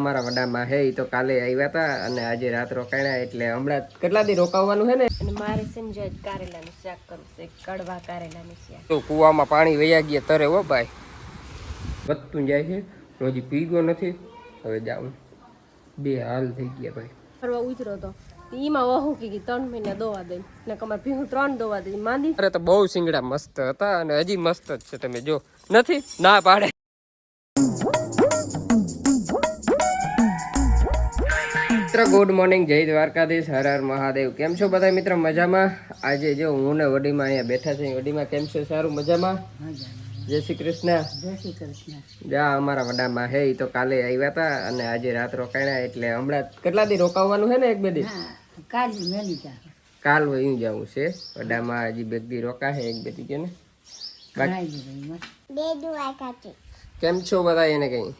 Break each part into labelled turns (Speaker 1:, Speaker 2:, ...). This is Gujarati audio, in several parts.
Speaker 1: અમારા વડામાં હે ઈ તો કાલે આવ્યા હતા અને આજે રાત રોકાણા એટલે હમણાં કેટલા દી રોકાવાનું છે ને.
Speaker 2: અને મારે સમજાય કારેલાનું શાક કરવું છે, કડવા કારેલાનું શાક.
Speaker 1: તો કુવામાં પાણી વયા ગયા તરે હો ભાઈ, વધતું જાય છે. હજી પીગો નથી, હવે જાઉં. બે હાલ થઈ ગયા ભાઈ.
Speaker 2: ફરવા ઉતરો તો ઈમાં વહુ કે 3 મહિના દોવા દઈ ને કમાર ભીહું 3 દોવા દઈ માંદી.
Speaker 1: અરે તો બહુ સિંગડા મસ્ત હતા અને હજી મસ્ત જ છે. તમે જો નથી ના પાડે. ગુડ મોર્નિંગ, જય દ્વારકાધીશ, હર હર મહાદેવ. કેમ છો બધા મિત્ર? મજામાં? આજે જો હું ને વડીમાં અહીંયા બેઠા છે. વડીમાં કેમ છે? સારું, મજામાં? જય શ્રી કૃષ્ણ.
Speaker 2: જય શ્રી કૃષ્ણ.
Speaker 1: જા અમારા વડામાં હે ઈ તો કાલે આવ્યા હતા અને આજે રાત રોકાણા એટલે હમણાં કેટલા દી રોકાવાનું છે ને? 1-2 દી.
Speaker 2: કાલ મેલી જા
Speaker 1: કાલ વયું જવું છે વડામાં. હજી 2 દી રોકા છે, 1-2 દી કે ને. કેમ છો બધા? એને કઈ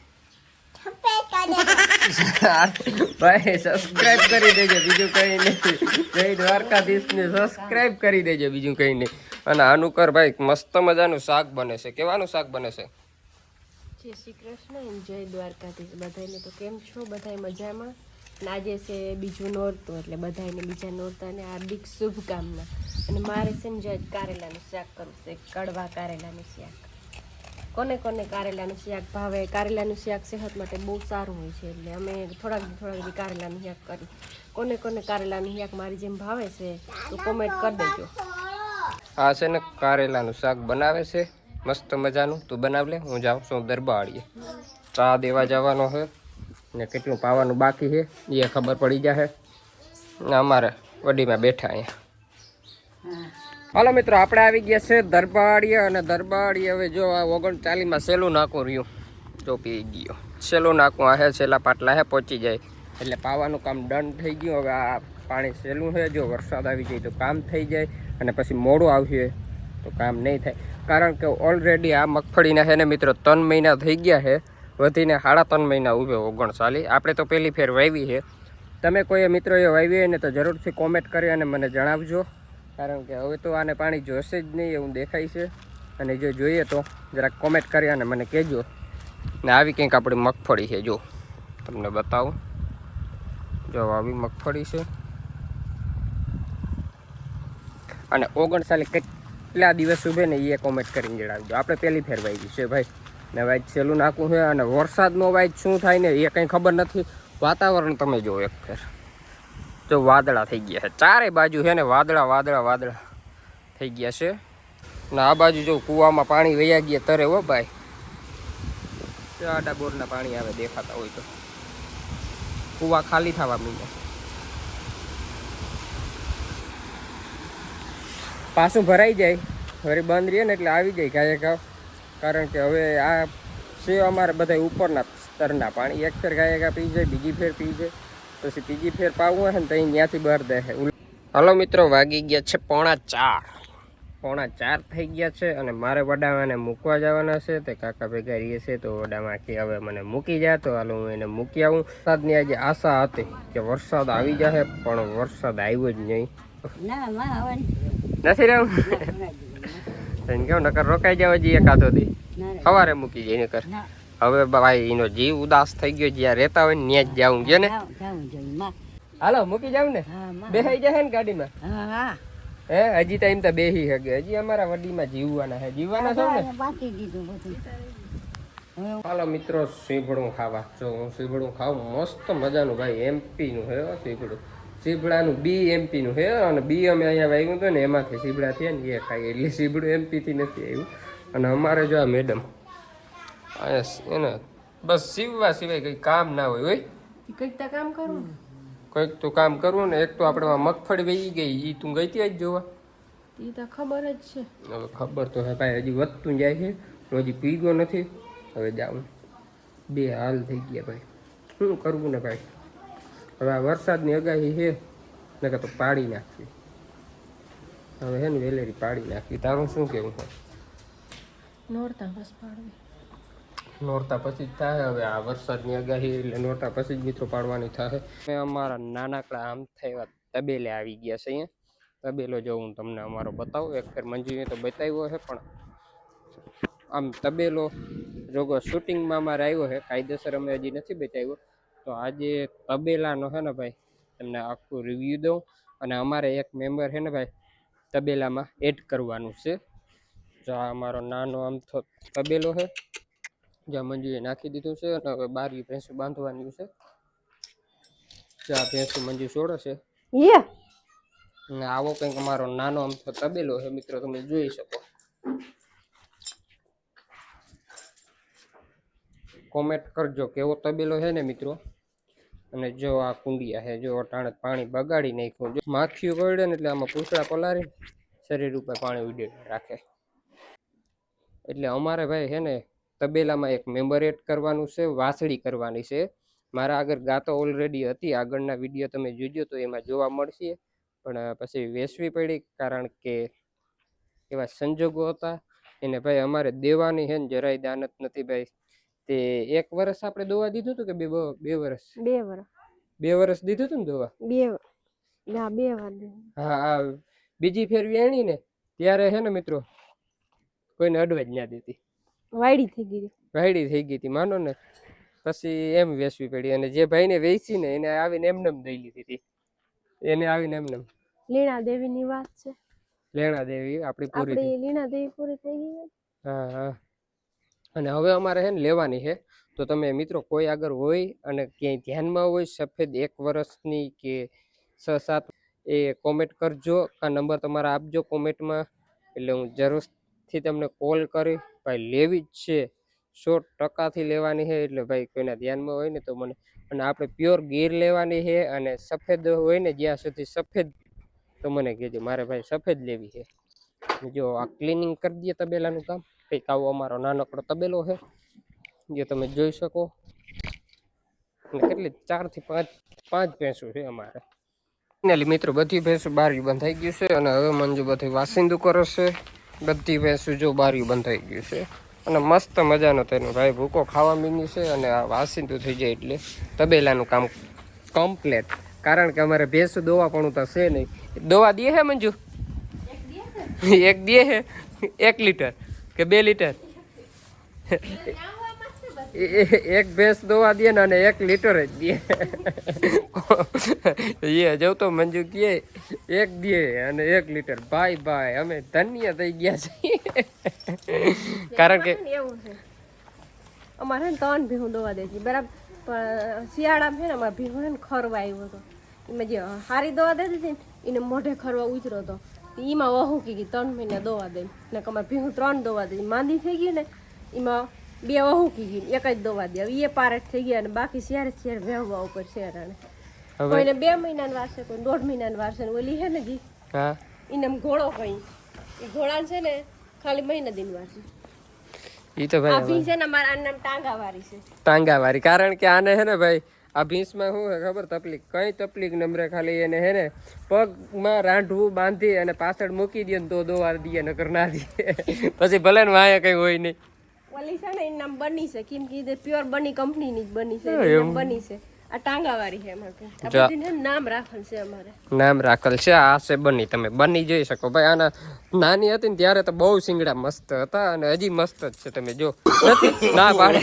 Speaker 1: ભાઈ સબસ્ક્રાઇબ કરી દેજો, બીજું કઈ નહીં. જય દ્વારકાધીશ ને સબસ્ક્રાઇબ કરી દેજો, બીજું કઈ નહીં. અને આનું કર ભાઈ, મસ્ત મજાનું શાક બને છે. કેવાનું શાક બને છે?
Speaker 2: જય શ્રી કૃષ્ણ, જય દ્વારકાધીશ. બધાને તો કેમ છો? બધા મજામાં? આજે છે બીજું નોરતું એટલે બધાને બીજા નોરતાને હાર્દિક શુભકામના. અને મારે સમજાય કારેલાનું શાક કરવું છે, કડવા કારેલાનું શાક. કોને કોને કારેલાનું શાક ભાવે? કારેલાનું શાક સેહત માટે બહુ સારું હોય છે એટલે અમે થોડાક કારેલાનું શાક કરી. કોને કોને કારેલાનું શાક મારી જેમ ભાવે છે તો કોમેન્ટ કરી દેજો.
Speaker 1: આ છે ને કારેલાનું શાક બનાવે છે મસ્ત મજાનું. તું બનાવ લે, હું જાઉં છું દરબારીએ. ચા દેવા જવાનો છે ને કેટલું પાવાનું બાકી છે એ ખબર પડી જશે. અમારે વડીમાં બેઠા અહીંયા. હાલો મિત્રો, આપણે આવી ગયા છે દરબારીએ. અને દરબારીએ હવે જો આ 39માં સેલું નાખું રહ્યું. જો પી ગયો સેલું નાખું. આ હે છેલ્લા પાટલા હે, પહોંચી જાય એટલે પાવાનું કામ ડન થઈ ગયું. હવે આ પાણી સેલું છે. જો વરસાદ આવી જાય તો કામ થઈ જાય અને પછી મોડું આવશે તો કામ નહીં થાય. કારણ કે ઓલરેડી આ મગફળીના છે ને મિત્રો 3 મહિના થઈ ગયા છે, વધીને 3.5 મહિના ઉભે 39. આપણે તો પહેલી ફેર વાવી છે. તમે કોઈ મિત્રોએ વાવી હોય ને તો જરૂરથી કોમેન્ટ કરી અને મને જણાવજો. કારણ કે હવે તો આને પાણી જોશે જ નહીં એવું દેખાય છે. અને જો જોઈએ તો જરાક કોમેન્ટ કરી અને મને કહેજો. ને આવી કંઈક આપણી મગફળી છે, જો તમને બતાવું. જો આવી મગફળી છે અને 39 કેટલા દિવસ ઉભે ને એ કોમેન્ટ કરીને જણાવજો. આપણે પહેલી ફેર વાવી છે ભાઈ ને વાઈટ સેલું નાખવું છે. અને વરસાદનો વાઈટ શું થાય ને એ કંઈ ખબર નથી. વાતાવરણ તમે જો એક ફેર, જો વાદળા થઈ ગયા છે ચારે બાજુ છે ને, વાદળા વાદળા વાદળા થઈ ગયા છે. ને આ બાજુ જો કૂવામાં પાણી વયા ગયા તરે હો ભાઈ. આડા બોરના પાણી આવે દેખાતા હોય તો. કૂવા ખાલી થવા માંડ્યા, પાછું ભરાઈ જાય ફરી બંધ રહે ને એટલે આવી જાય ગાયે ગાવ. કારણ કે હવે આ છે અમારે બધા ઉપરના સ્તરના પાણી. એક ફેર ગાયે ગા પી જાય, બીજી ફેર પી જાય, પછી ત્રીજી ફેર પાવું હોય ને તો અહીં ત્યાંથી બહાર દે. હલો મિત્રો, વાગી ગયા છે 4:45. 4:45 થઈ ગયા છે અને મારે વડામાને મૂકવા જવાના છે. તે કાકા ભેગા રહીએ છે તો વડામાંથી હવે મને મૂકી જાય તો હાલો હું એને મૂકી આવું. વરસાદની આજે આશા હતી કે વરસાદ આવી જશે પણ વરસાદ આવ્યો જ નહીં. નથી રહ્યું કેવું નકર રોકાઈ જાવ હજી એકાદો દી. સવારે મૂકી જાય નકર. હવે ભાઈ એનો જીવ ઉદાસ થઈ ગયો. જ્યાં રહેતા હોય ને ત્યાં જ જાવું ગયો ને. હાલો મૂકી જાવ ને, બેસાઈ જાય ને ગાડીમાં. હે હજી તો એમ તો બેસી શકે. હજી અમારા વડીમાં જીવવાના છે. જીવવાના છો ને? હાલો મિત્રો, સીભડું ખાવા. જો હું સીભડું ખાવું મસ્ત મજાનું ભાઈ. MP નું છે સીભડું. સીભડાનું બી MP નું છે અને બી અમે અહીંયા વાવ્યું હતું ને એમાંથી સીભડા થયા ને એ ખાઈ. એટલે સીભડું MP થી નથી આવ્યું. અને અમારે જો આ મેડમ એને બસ સીવવા સિવાય કંઈ કામ ના હોય.
Speaker 2: કંઈક તો કામ કરવું,
Speaker 1: કંઈક તો કામ કરવું ને. એક તો આપણે મગફળી વહી ગઈ, એ તું ગઈ હતી જ જોવા.
Speaker 2: એ તો ખબર જ છે.
Speaker 1: હવે ખબર તો હે ભાઈ, હજી વધતું જાય છે. હજી પીગો નથી. હવે જાઉં. બે હાલ થઈ ગયા ભાઈ, શું કરવું ને ભાઈ. હવે આ વરસાદની આગાહી છે ને તો પાડી નાખવી. હવે હે ને વેલેરી પાડી નાખવી. તારું શું કેવું છે?
Speaker 2: નોરતા બસ પાડવી.
Speaker 1: નોરતા પછી જ થાય. હવે આ વરસાદની આગાહી એટલે નોરતા પછી જ મિત્રો પાડવાની થાય. મેં અમારા નાનકડા આમ થયા તબેલે આવી ગયા છે. અહીંયા તબેલો જો હું તમને અમારો બતાવું. એક ફેર મંજીને તો બતાવ્યો છે પણ આમ તબેલો જોગો શૂટિંગમાં અમારે આવ્યો છે. કાયદેસર અમે હજી નથી બતાવ્યો. તો આજે તબેલાનો છે ને ભાઈ તમને આખું રિવ્યુ દઉં, અને અમારે એક મેમ્બર છે ને ભાઈ તબેલામાં એડ કરવાનું છે. જો આ અમારો નાનો આમથો તબેલો છે, જ્યાં મંજુએ નાખી દીધું છે, અને હવે બારી ભેંસું બાંધવાની છે. જ્યાં ભેંસું મંજુ છોડે છે, અને આવો કંઈક અમારો નાનો આમથો તબેલો છે મિત્રો, તમે જોઈ શકો. કોમેન્ટ કરજો કેવો તબેલો છે ને મિત્રો. અને જો આ કુંડિયા છે, જો અટાણે પાણી બગાડી નાખ્યું, જો માખીઓ કરડે ને એટલે આમાં પૂંછડા પલારી શરીર ઉપર પાણી ઉડે રાખે. એટલે અમારે ભાઈ છે ને તબેલામાં એક મેમ્બર એડ કરવાનું છે, વાસળી કરવાની છે. મારા આગળ ગાતો ઓલરેડી હતી, આગળના વિડીયો તમે જોજો તો એમાં જોવા મળશે, પણ પછી વેચવી પડી કારણ કે એવા સંજોગો હતા. એને ભાઈ અમારે દેવાની છે ને જરાય દાનત નથી ભાઈ. તે 1 વર્ષ આપણે દોવા દીધું હતું કે 2 વર્ષ?
Speaker 2: 2 વર્ષ.
Speaker 1: 2 વર્ષ દીધું હતું ને દોવા?
Speaker 2: 2 વાર.
Speaker 1: હા, બીજી ફેર વેણી ને ત્યારે છે ને મિત્રો કોઈને અડવા જ ના દેતી, વાયડી થઈ ગઈ હતી માનો ને. પછી એમ વેચવી પડી, અને જે ભાઈને વેચી ને એને આવીને એમને દઈ લીધી હતી. એને આવીને એમને
Speaker 2: લીણા દેવીની વાત છે.
Speaker 1: લેણા દેવી આપણી પૂરી થઈ.
Speaker 2: લીણા દેવી પૂરી થઈ ગઈ.
Speaker 1: હા. અને હવે અમારે છે ને લેવાની છે. તો તમે મિત્રો કોઈ આગળ હોય અને ક્યાંય ધ્યાનમાં હોય સફેદ 1 વર્ષની કે 6-7, એ કોમેન્ટ કરજો, આ નંબર તમારા આપજો કોમેન્ટમાં, એટલે હું જરૂરથી તમને કોલ કરી. ભાઈ લેવી જ છે, 100% લેવાની છે. એટલે ભાઈ કોઈના ધ્યાનમાં હોય ને તો મને, અને આપણે પ્યોર ગીર લેવાની છે, અને સફેદ હોય ને જ્યાં સુધી સફેદ તો મને કહેજો. મારે ભાઈ સફેદ લેવી છે. જો આ ક્લિનિંગ કરી દઈએ તબેલાનું કામ, કંઈક આવો અમારો નાનકડો તબેલો છે જે તમે જોઈ શકો. અને કેટલી 4 થી 5 ભેંસો છે અમારે. ફાઇનલી મિત્રો બધી ભેંસો બારી બંધાઈ ગયું છે, અને હવે મંજુ બધી વાસિંદુ કરે છે. બધી ભેંસો જો બારી બંધાઈ ગયું છે, અને મસ્ત મજાનો તેનો ભાઈ ભૂકો ખાવા મીંગી છે. અને આ વાસિંદુ થઈ જાય એટલે તબેલાનું કામ કમ્પ્લેટ. કારણ કે અમારે ભેંસો દોવા પણ તો છે નહીં. દોવા દે છે મંજુ? એક દે છે 1 લીટર કે 2 લીટર? એક ભેંસ દોવા દે ને, અને 1 લીટર જ દે. એ જવું તો મંજુ કહે 1 દે અને 1 લીટર. ભાઈ અમે ધન્ય થઈ ગયા છીએ. કારણ કે
Speaker 2: એવું છે અમારે 3 ભીહું દોવા દે છે બરાબર, પણ શિયાળામાં છે ને અમારે ભીહું છે ને ખરવા આવ્યો હતો. એમાં જે હારી દોવા દેતી હતી ને એને મોઢે ખરવા ઉતર્યો હતો. એમાં વહુ કી 3 મહિના દોવા દે ને, અમારે ભીહું 3 દોવા દે. માંદી થઈ ગઈ ને એમાં 2 વહુ કી ગઈ, 1 જ દોવા દે. એ પારેટ થઈ ગયા, અને બાકી શિયાળે વહેવા ઉપર શેરાને. કોઈને 2 મહિનાની વાર છે, કોઈ 1.5 મહિનાની વાર છે. ઓલી છે ને જી એને ઘોડો કઈ, એ ઘોડા છે ને ખાલી મહિના દિન વાર છે.
Speaker 1: ઈ તો ભાઈ
Speaker 2: આ ભીંસ છે ને મારા નામ ટાંગાવારી છે.
Speaker 1: ટાંગાવારી કારણ કે આને છે ને ભાઈ આ ભીંસમાં શું હે ખબર તકલીફ? કઈ તકલીફ નમરે, ખાલી એને હે ને પગમાં રાંઢવું બાંધી અને પાછળ મૂકી દે ને તો દોવા દે, નકર ના દે. પછી ભલે ને વાયા કઈ હોય નહીં.
Speaker 2: ઓલી છે ને એનું નામ બની છે, કેમ કે પ્યોર બની કંપનીની જ બની છે. બની છે આ ટાંગાવારી છે. અમારે નામ રાખેલ છે, અમારે
Speaker 1: નામ રાખેલ છે. આ છે બની, તમે બની જોઈ શકો ભાઈ. આના નાની હતી ને ત્યારે તો બહુ શિંગડા મસ્ત હતા, અને હજી મસ્ત જ છે. તમે જો ના પાડે.